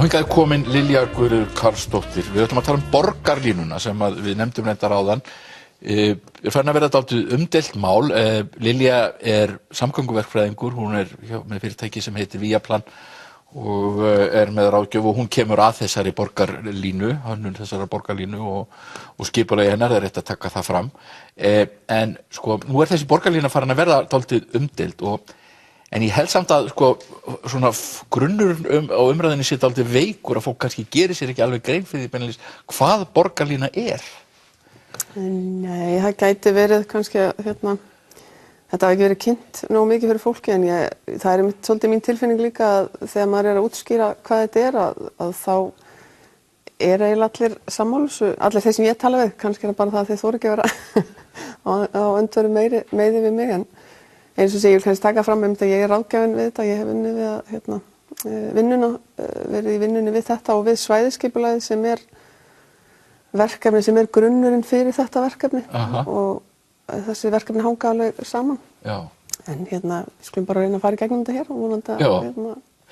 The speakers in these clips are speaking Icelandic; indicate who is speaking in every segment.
Speaker 1: hingað komin Lilja Guðrún Karlsdóttir. Við ætlum að tala borgarlínuna sem við nefndum reyndar áðan. Farin að vera dálítið umdeilt mál. Lilja samgönguverkfræðingur, hún með fyrirtæki sem heitir Viaplan og með ráðgjöf og hún kemur að þessari borgarlínu, hönnun þessara borgarlínu og skipulagi hennar, rétt að taka það fram. En sko, nú þessi borgarlína farin að verða dálítið umdeild en ég held samt að svona grunnur á umræðinni sé dálítið veikur að fólk kannski gerir sér ekki alveg grein fyrir því beinlínis hvað borgarlína er.
Speaker 2: Nei, það gæti verið kannski þetta hafi ekki verið kynnt nógu mikið fyrir fólki en það svolítið mín tilfinning líka að þegar maður að útskýra hvað þetta að þá eiginlega allir sammála, allir þeir sem ég tala við, kannski bara það að þeir þori ekki að vera á öndveru meiði við mig en eins og ég vil kannski taka fram að ég ráðgjafinn við þetta, ég hef unnið við verið í vinnunni við þetta og við svæðisskipulagið sem verkefni sem grunnurinn fyrir þetta verkefni og þessi verkefni hanga alveg saman. Já. En við skulum bara reyna að fara í gegnum þetta hér og vonandi að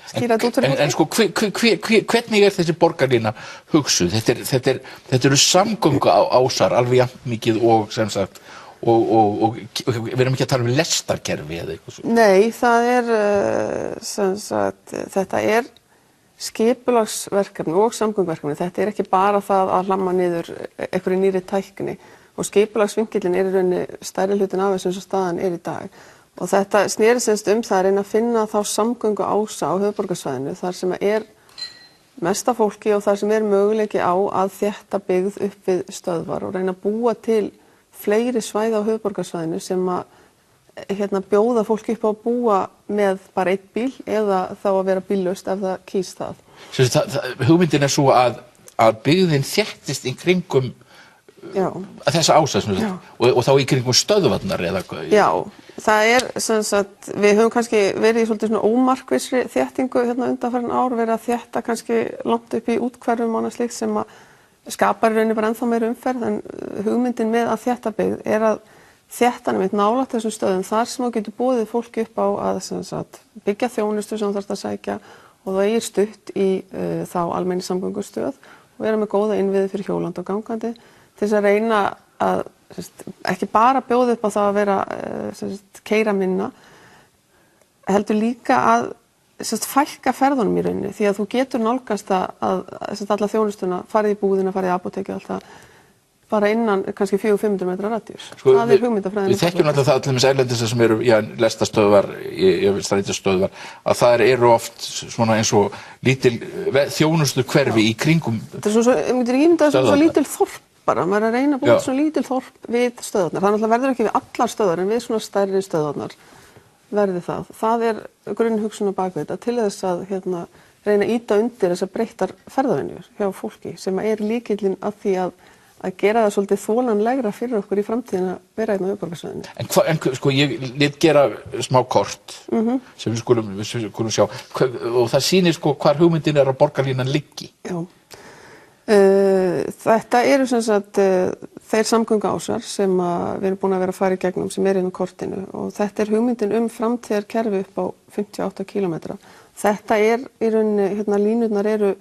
Speaker 2: skýra þetta út fyrir
Speaker 1: En sko, hvernig þessi borgarlína hugsuð? Þetta eru samgönguásar alveg jafn mikið og sem sagt og við erum ekki að tala lestarkerfi eða eitthvað svo. Nei,
Speaker 2: það sem sagt, þetta skipulagsverkefni og samgönguverkefni. Þetta ekki bara það að hlamma niður einhverju nýrri tækni og skipulagsvinkillinn í rauninni stærri hlutin af þessu eins og staðan í dag. Og þetta sneri semst það að reyna að finna þá samgönguása á höfuðborgarsvæðinu þar sem mesta fólki og þar sem möguleiki á að þétta byggð upp við stöðvar og reyna að búa til fleiri svæði á höfuðborgarsvæðinu sem að bjóða fólki upp á að búa með bara einn bíl eða þá að vera bíllaust ef það kýs það.
Speaker 1: Hugmyndin svo að byggðin þéttist í kringum þessa ása og þá í kringum stöðvarnar eða hvað?
Speaker 2: Já, það sem sagt, við höfum kannski verið í svolítið svona ómarkvissri þéttingu undanfarin ár, verið að þétta kannski langt upp í úthverfum og annað slíkt sem að skapar í rauninni bara ennþá meiri umferð en hugmyndin með að þétta byggð að þétta nálægt þessum stöðum þar sem þú getur boðið fólki upp á að byggja þjónustu sem þú þarft að sækja og það stutt í þá almenni samgöngustöð og vera með góða innviði fyrir hjólandi og gangandi til þess að reyna að ekki bara bjóða upp á það að vera keyra minna heldur líka að fækka ferðunum í rauninni því að þú getur nálgast að alla þjónustuna farið í búðina, farið í apótekið alltaf bara innan kannski 400-500 metra radíus. Það hugmyndafræðin.
Speaker 1: Við þekkjum alltaf það allir með erlendis sem eru lestastöðvar, strætistöðvar að það eru oft svona eins og lítil þjónustu hverfi í kringum
Speaker 2: svo lítil þorp bara, maður að reyna að búa svona lítil þorp við stöðvarnar. Það verður ekki við allar stöðvar en við svona stærri stöðvarnar verði það. Það grunnhugsun á bak við þetta til þess að reyna að ýta undir þessar breyttar ferðavenjur hjá fólki sem lykillinn að því að gera það svolítið þolanlegra fyrir okkur í framtíðin að vera á höfuðborgarsvæðinu.
Speaker 1: En sko, ég lét gera smá kort sem við skulum sjá og það sýnir sko hvar hugmyndin að borgarlínan liggi.
Speaker 2: Já. Þetta eru sem sagt þeir samgönguásar sem við erum búin að vera að fara í gegnum sem inn á kortinu og þetta hugmyndin framtíðarkerfi upp á 58 km. Þetta í rauninni, línurnar eru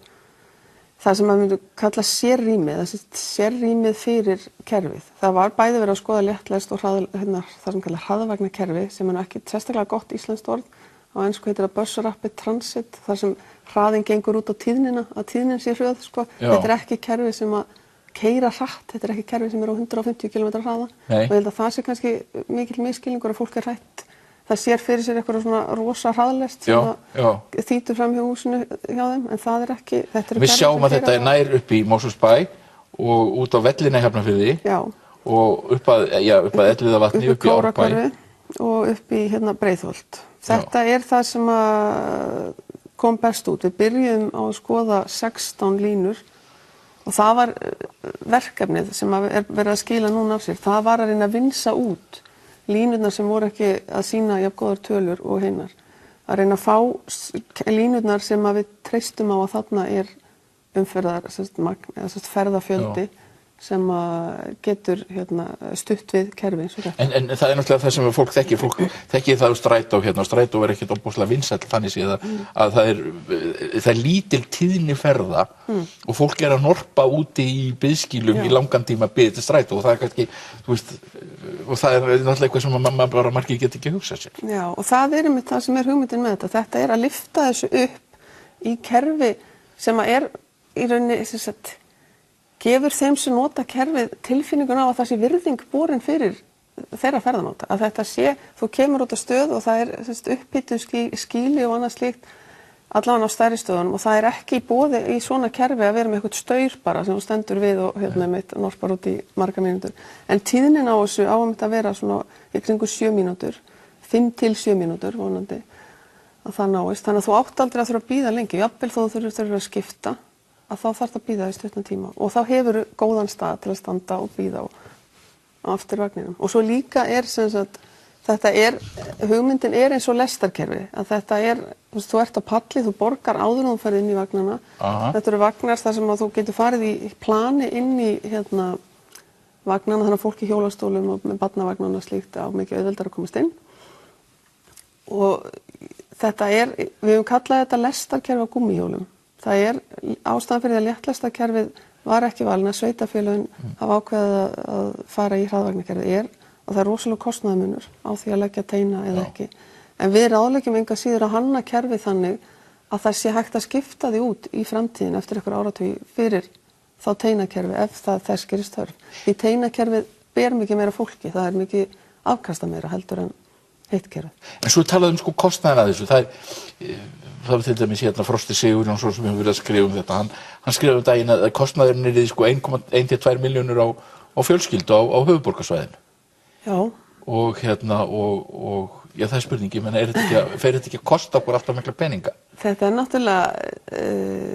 Speaker 2: það sem maður myndi kalla sérrýmið, sérrýmið fyrir kerfið. Það var bæði verið að skoða léttlest og það sem kallar hraðvagnakerfi sem ekki sérstaklega gott íslenskt orð. Á ensku heitir það Bus Rapid Transit, þar sem hraðinn gengur út á tíðnina, að tíðnin sé hröð. Þetta ekki kerfi sem að keyra hratt, þetta ekki kerfi sem á 150 km hraða. Og ég held að það sé kannski mikill misskilningur að fólk hrætt. Það sér fyrir sér eitthvað svona rosa hraðlest sem þýtur fram hjá húsinu hjá þeim, en það ekki.
Speaker 1: Við sjáum að þetta nær upp í Mosfellsbæ og út á vellina í Hafnarfirði og upp að Elliðavatni, upp í Árbæ
Speaker 2: og upp í Breiðholt. Þetta það sem kom best út. Við byrjuðum á að skoða 16 línur og það var verkefnið sem verið að skila núna af sér. Það var að reyna að vinsa út línurnar sem voru ekki að sýna jafn góðar tölur og hinnar. Að reyna að fá línurnar sem við treystum á að þarna umferðarmagn eða ferðafjöldi sem getur stutt við kerfi eins og þetta.
Speaker 1: En það náttúrulega það sem fólk þekkir það á strætó, strætó er ekkert óbúslega vinsæll þannig séð að það er lítil tíðni ferða og fólk er að norpa úti í biðskýlum í langan tíma bið til strætó og það er kannski, þú veist, og það er náttúrulega eitthvað sem mamma bara margir get ekki hugsað sér.
Speaker 2: Já, og það er einmitt það sem er hugmyndin með þetta. Þetta er að lyfta þessu upp í kerfi sem er í rauninni, sem sagt, gefur þeim sem nota kerfið tilfinningun á að það sé virðing borin fyrir þeirra ferðamáta. Að þetta sé, þú kemur út á stöð og það er upphituð skýli og annað slíkt allavega á stærri stöðunum og það er ekki í boði í svona kerfi að vera með eitthvað staur bara sem þú stendur við og mitt norpar út í marga mínútur. En tíðnin á þessu á að vera svona í kringu 7 mínútur, 5 til 7 mínútur vonandi að það náist. Þannig að þú átt aldrei að þurfa að bíða lengi, jafnvel þó þú þurfir að skipta að þá þarf að bíða í stuttan tíma og þá hefur góðan stað til að standa og bíða á aftur vagninum. Og svo líka er sem sagt, hugmyndin er eins og lestarkerfi, að þetta er, þú ert á palli, þú borgar áður og þú ferð inn í vagnana. Þetta eru vagnar þar sem að þú getur farið í plani inn í vagnana, þannig að fólk í hjólastólum og með barnavagnana slíkt á mikið auðveldara að komast inn. Og þetta er, við höfum kallað þetta lestarkerfi á gúmmíhjólum. Það er ástæðan fyrir að léttlestakerfið var ekki valin að sveitarfélögin hafa ákveðið að fara í hraðvagnakerfið og það er rosalega kostnaðarmunur á því að leggja teina eða ekki. En við ráðleggjum enga síður að hanna kerfið þannig að það sé hægt að skipta því út í framtíðin eftir einhver áratugi fyrir þá teinakerfi ef þess gerist þörf. Því teinakerfið ber mikið meira fólki, það er mikið afkasta meira heldur en hitt kerfið.
Speaker 1: En svo talaðum kostnaðinn að þessu, það var til dæmis Frosti Sigurjónsson sem hefur verið að skrifa um þetta, hann skrifaði um daginn að kostnaðurinn er 1 til 2 milljónir á fjölskyldu á höfuðborgarsvæðinu.
Speaker 2: Já.
Speaker 1: Og já, það er spurning, ég meina, fer þetta ekki að kosta okkur alltaf mikla peninga? Þetta
Speaker 2: er náttúrulega,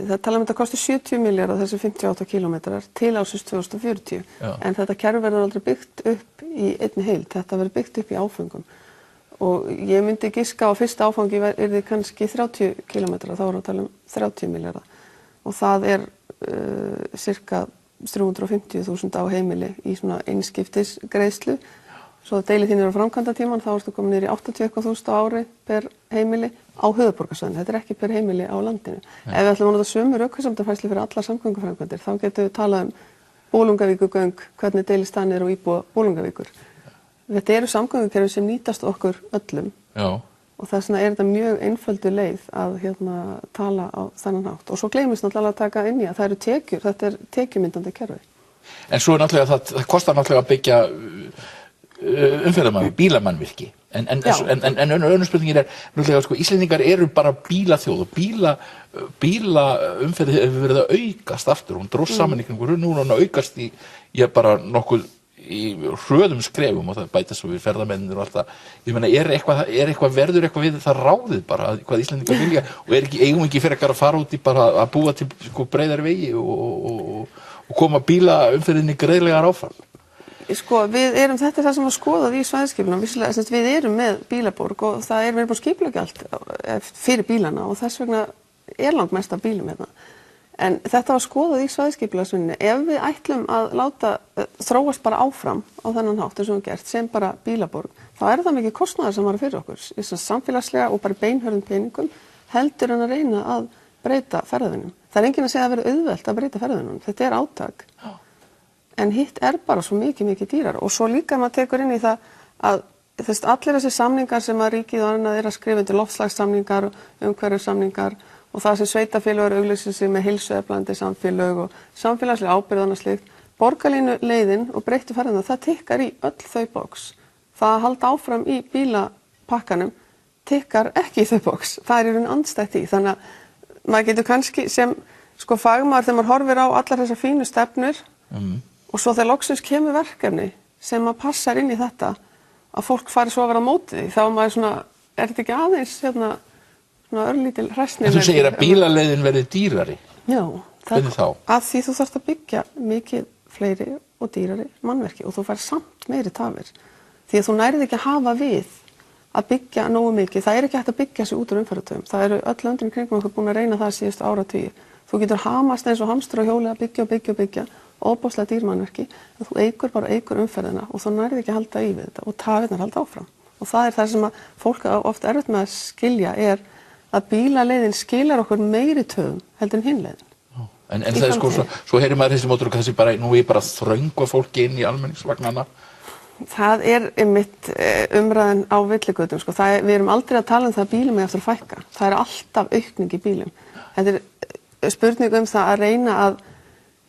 Speaker 2: það tala um þetta kosti 70 milljarðar þessi 58 kílómetrar til ársins 2040, en þetta kerfi verður aldrei byggt upp í einni heild, þetta verður byggt upp í áföngum. Og ég myndi giska á fyrsta áfangi yrði kannski 30 kílómetrar, þá erum við að tala um 30 milljarða. Og það er cirka 350.000 á heimili í svona einskiptisgreiðslu. Svo deilið þín á framkvæmdatíman, þá ertu komin niður í 81.000 á ári per heimili á höfuðborgarsvæðinu. Þetta er ekki per heimili á landinu. Ef við ætlum að nota sömu röksemdafærslu fyrir allar samgönguframkvæmdir, þá getum við talað um Bolungarvíkurgöng, hvernig deilist það niður og íbúa Bolungarvíkur. Þetta eru samgöngukerfi sem nýtast okkur öllum. Já. Og þess vegna er þetta mjög einföldu leið að tala á þennan hátt. Og svo gleymist náttúrulega að taka inn í að það eru tekjur, þetta er tekjumyndandi kerfi. En svo er náttúrulega það kostar náttúrulega að byggja bílamannvirki. En önnur spurningin er náttúrulega Íslendingar eru bara bílaþjóð og bílaumferð hefur verið að aukast aftur. Hún dróst saman í kringum nú og aukast í bara nokkuð í hröðum skrefum og það bætast svo við ferðamennir og allt það. Ég meina, verður eitthvað við það ráðið bara hvað Íslendingar vilja og eigum ekki fyrir að fara út í bara að búa til breiðari vegi og koma bílaumferðinni greiðlegar áfram? Þetta er það sem var skoðað í svæðisskipulaginu. Við erum með bílaborg og það er verið búin skipuleggja allt fyrir bílana og þess vegna er langt mest af bílum hérna. En þetta var skoðað í svæðisskipulagsvinnunni. Ef við ætlum að láta þróast bara áfram á þennan hátt eins og við gert sem bara bílaborg, þá er það mikið kostnaðar sem var fyrir okkur. Samfélagslega og bara beinhörðum peningum heldur en að reyna að breyta ferðavinnum. Það er enginn að segja að vera auðvelt að breyta ferðavinnum. Þetta er átak. En hitt er bara svo mikið dýrar. Og svo líka maður tekur inn í það að allir þessi samningar sem að ríkið og annað er að skrifa undir loftslagssamningar, umhverfissamningar og það sem sveitarfélög auglýsa sig með heilsueflandi samfélög og samfélagslega ábyrgð og annað slíkt. Borgarlínuleiðin og breyttu ferðina, það tikkar í öll þau box. Það að halda áfram í bílapakkanum tikkar ekki í þau box. Það er í raun andstætt í. Þannig að maður getur kannski sem fagmaður þegar maður horfir á allar þessar fínu stefnur og svo þegar loksins kemur verkefni sem maður passar inn í þetta að fólk fari svo að vera á móti því. Þá er maður svona, er þetta ekki aðeins svona örlítil hræsni. En þú segir að bílaleiðin verði dýrari? Já. Hvernig þá? Að því þú þarft að byggja mikið fleiri og dýrari mannverki og þú fær samt meiri tafir. Því að þú nærið ekki að hafa við að byggja nógu mikið. Það er ekki hægt að byggja sig út úr umferðartöfum. Það eru öll löndin kringum okkur búin að reyna það síðustu áratugi. Þú getur hamast eins og hamstur á hjóli að byggja og byggja og byggja ofboðslega dýr mannvirki, en þú eykur umferðina og þá nærði ekki að halda í við þetta og tafirnar halda áfram. Og það það sem að fólk oft erfitt með að skilja að bílaleiðin skilar okkur meiri töfum heldur en hinn leiðin.
Speaker 1: En það sko, svo heyrir maður þessi mótor þessi bara, nú bara þröngva fólki inn í almenningsvagnana.
Speaker 2: Það einmitt umræðan á villigötum, sko. Við erum aldrei að tala það að bílum eftir að fækka. Það alltaf aukning í bílum. Þetta spurning það að reyna að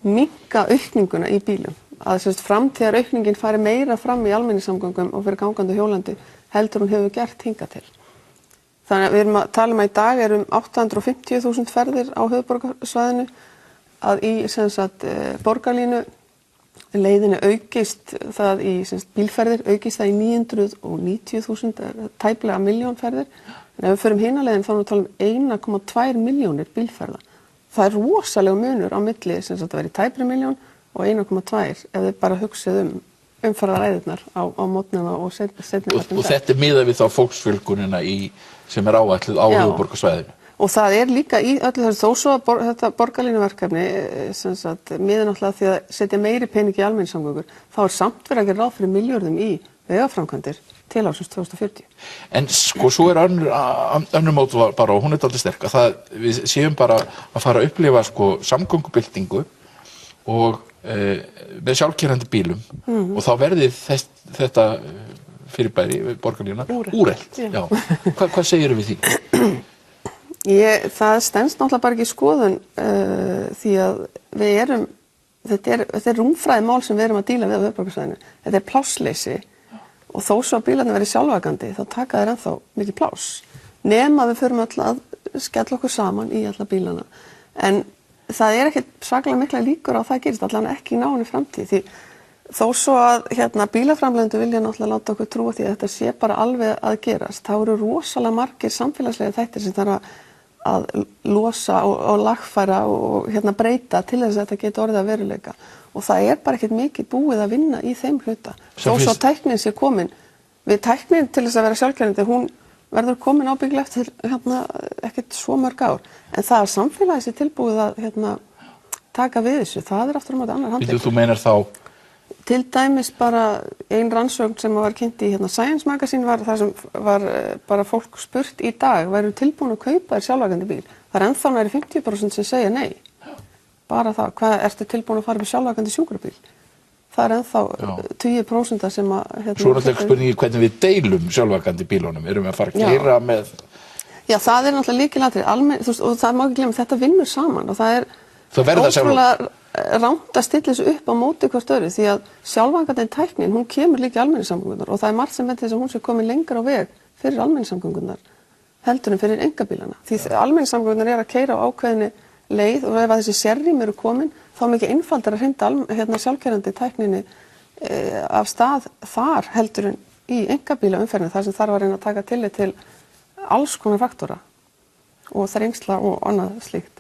Speaker 2: minnka aukninguna í bílum. Að framtíðar aukningin fari meira fram í almenningssamgöngum og fyrir gangandi og hjólandi heldur hún hefur gert hingað til. Þannig að við erum að tala að í dag 850.000 ferðir á höfuðborgarsvæðinu, að í borgarlínu leiðinni aukist það í bílferðir, aukist það í 990.000, tæplega milljón ferðir. En ef við förum hina leiðin þá erum við að tala 1,2 milljónir bílferða. Það rosalega munur á milli að vera í tæpri milljón og 1,2 ef þið bara hugsið umferðaræðirnar á mótnana og seinni.
Speaker 1: Og þetta miðað við þá fólksfjölgunina sem áætluð á höfuðborgarsvæðinu.
Speaker 2: Og það líka í öllu þessu, þó svo að þetta borgarlínuverkefni miðað náttúrulega því að setja meiri pening í almenningssamgöngur, þá samt verið að gera ráð fyrir milljörðum í vegaframkvæmdir til ársins 2040. En
Speaker 1: sko, svo önnur mót bara, og hún dálítið sterk, að við séum bara að fara að upplifa sko samgöngubyltingu og með sjálfkeyrandi bílum og þá verði þetta fyrirbæri borgarlína úrelt. Já. Hvað segirðu við því?
Speaker 2: Það stenst náttúrulega bara ekki í skoðun því að þetta rúmfræði mál sem við erum að díla við á höfuðborgarsvæðinu. Þetta plássleysi og þó svo að bílarnir verið sjálfakandi þá taka þeir ennþá mikið pláss. Nema við förum öll að skella okkur saman í alla bílana. En það ekkert svakalega mikla líkur á það gerist allan ekki í náinni framtíð því þó svo að bílaframleiðendur vilja náttúrulega láta okkur trúa því að þetta sé bara alveg að gerast. Það eru rosalega margir samfélagslega þættir sem þarf að losa og lagfæra og breyta til þess að þetta geti orðið að veruleika. Og það bara ekkert mikið búið að vinna í þeim hluta. Þó svo tæknin sé komin. Við tæknin til þess að vera sjálfkeyrandi, hún verður komin ábyggilega eftir ekkert svo mörg ár. En það samfélagið sé tilbúið að taka við þessu. Það aftur á móti annar handleggur.
Speaker 1: Þú meinar þá?
Speaker 2: Til dæmis bara ein rannsókn sem var kynnt í Science Magazine var það sem var bara fólk spurt í dag, væru tilbúin að kaupa þér sjálfakandi bíl. Það ennþá næri 50% sem segja nei. Bara það, hvað ertu tilbúin að fara með sjálfakandi sjúkrabíl? Það ennþá 20% sem að
Speaker 1: Svo náttúrulega spurningi hvernig við deilum sjálfakandi bílunum. Erum við að fara að keyra með?
Speaker 2: Já, það náttúrulega lykilatriði. Og það má ekki glemma, þetta vinnur saman og það
Speaker 1: ótrúlega
Speaker 2: rámt að stilla þessu upp á móti hvort öðru því að sjálfakandi tæknin, hún kemur líka í almenningssamgöngunar og það margt sem þess að hún sé komin lengra á veg fyrir almenningssamgöngunar heldur en fyrir einkabílana. Því almenningssamgöngunar að keyra á ákveðinni leið og ef þessi sérrými eru komin þá mikið einfaldar að hrinda sjálfkeyrandi tækninni af stað þar heldur en í einkabíla umferðinu þar sem þarf að reyna að taka tillit til alls konar faktora og þrengsla og annað slíkt.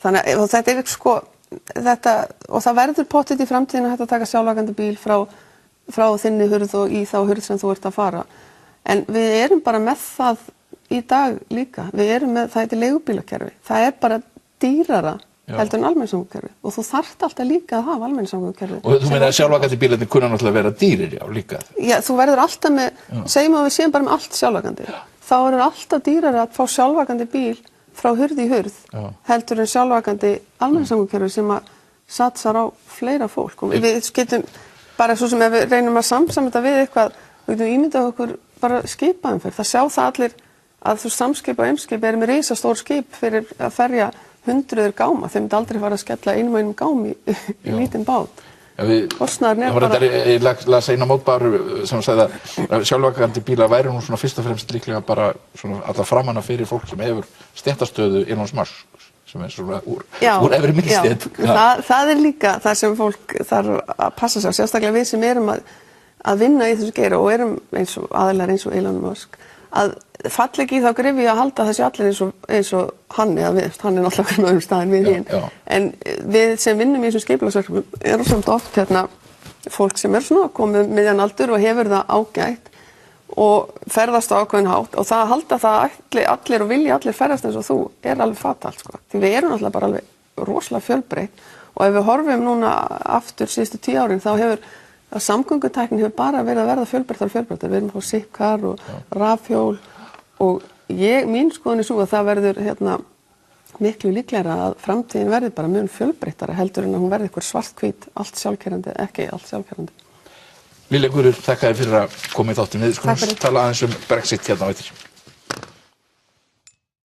Speaker 2: Þannig að þetta sko og það verður pottþétt í framtíðinu að taka sjálfakandi bíl frá þinni hurð og í þá hurð sem þú ert að fara. En við erum bara með það í dag líka. Við erum með, það leigubílakerfi. Það bara dýrara heldur en almenningssamgöngukerfi og þú þarft alltaf líka að hafa almenningssamgöngukerfi.
Speaker 1: Og þú meina að sjálfakandi bílarnir kunna náttúrulega vera dýrir, já, líka?
Speaker 2: Já, þú verður alltaf með, segjum að við séum bara með allt sjálfakandi. Þá alltaf dýrara að fá sjálfakandi bíl frá hurð í hurð heldur en sjálfakandi almenningssamgöngukerfi sem að satsar á fleira fólk. Og við getum bara svo sem ef við reynum að samsamta við eitthvað, við getum ímyndað okkur bara skipaumferð. Það sjá það allir að þú samskip og eimskip með risastór skip fyrir að ferja hundruður gáma. Þeir myndi aldrei fara að skella einum gám í lítinn bát.
Speaker 1: Ég las eina mótbáru sem sagði að sjálfakandi bílar væri nú svona fyrst og fremst líklega bara svona alla framanna fyrir fólk sem hefur stéttastöðu innan smars sem svona úr efri miðstétt.
Speaker 2: Það líka það sem fólk þarf að passa sig á, sérstaklega við sem erum að vinna í þessu geira og erum aðilar eins og Elon Musk að falla ekki í þá gryfju að halda þessi allir eins og hann eða við, hann náttúrulega með öðrum staðin við hinn. En við sem vinnum í þessum skipulagsverkefnum erum samt oft fólk sem svona komið miðjan aldur og hefur það ágætt og ferðast á ákveðin hátt og það að halda það allir og vilja allir ferðast eins og þú alveg fatalt sko. Því við erum náttúrulega bara alveg rosalega fjölbreytt og ef við horfum núna aftur síðustu 10 árin þá hefur samgöngutæknin hefur bara verið að verða fjölbreyttari. Við erum að fá sikkar og rafhjól og mín skoðun er sú að það verður miklu líklegra að framtíðin verði bara mun fjölbreyttari heldur en að hún verði eitthvað svarthvít, allt sjálfkeyrandi, ekki allt sjálfkeyrandi.
Speaker 1: Lilja Guðrún, þakka þér fyrir að koma í þáttinn. Við skulum tala aðeins um Brexit hérna á eftir.